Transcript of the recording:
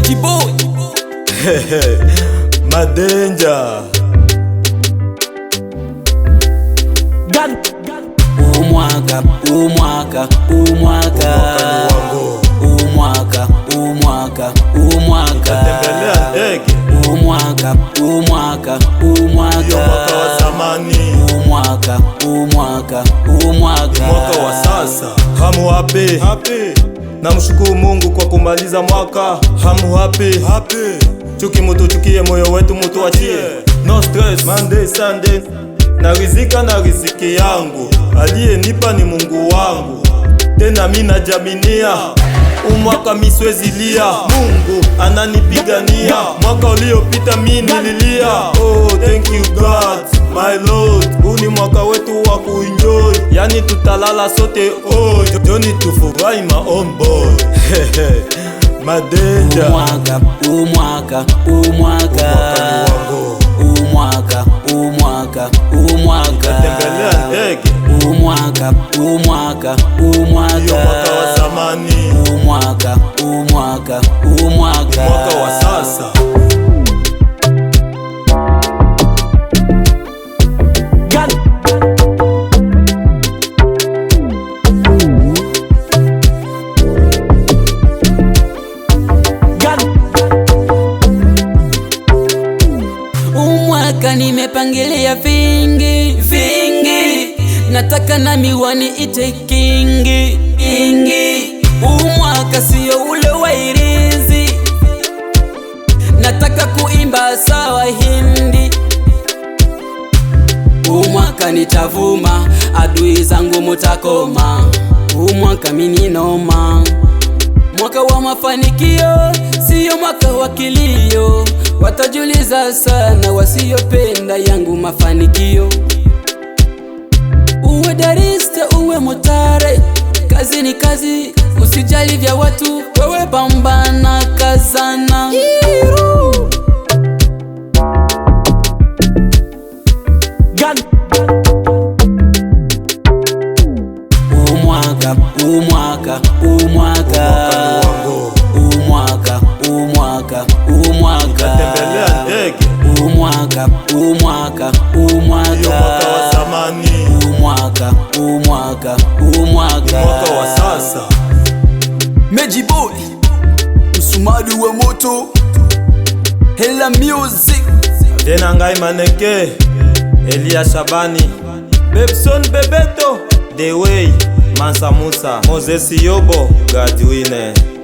Meji Boy Madenja Umwaka tembelea ndege Umwaka iyo mwaka wa zamani, Umwaka mwaka wa sasa. Hamu happy namshukuru Mungu kwa kumaliza mwaka. Hamu happy chuki mutu chukie, moyo wetu mutu achie. No stress Monday Sunday, na riziki yangu aliyenipa ni Mungu wangu, tena mimi najaminia umwaka miswezi lia, Mungu ananipigania. Mwaka uliopita mimi nililia, oh thank you God my Lord. Huu ni mwaka wetu wa kuenjoy, yani tutalala sote, oh Johnny tufurahi my own boy. Madenja Umwaka tembelea ndege Umwaka iyo mwaka wa zamani, Umwaka mwaka wa sasa. Umwaka nimepangilia vingi, nataka na miwani ite kingi. Umwaka sio ule wa irizi, nataka kuimba sawa Hindi. Umwaka nitavuma, adui zangu mutakoma. Umwaka mini noma, mwaka wa mafanikio, sio mwaka wa kilio. Watajuliza sana wasiopenda yangu mafanikio. Uwe darista uwe motare, kazi ni kazi, usijali vya watu, wewe pambana kazana. Umwaka tembelea ndege Umwaka iyo mwaka wa zamani, Umwaka mwaka wa sasa. Meji Boy msumari wa moto, Hela Music Tena ngai maneke Elia Shabani, Bebson Bebeto, The Way, Mansa Musa, Moses Yobo, Godwine.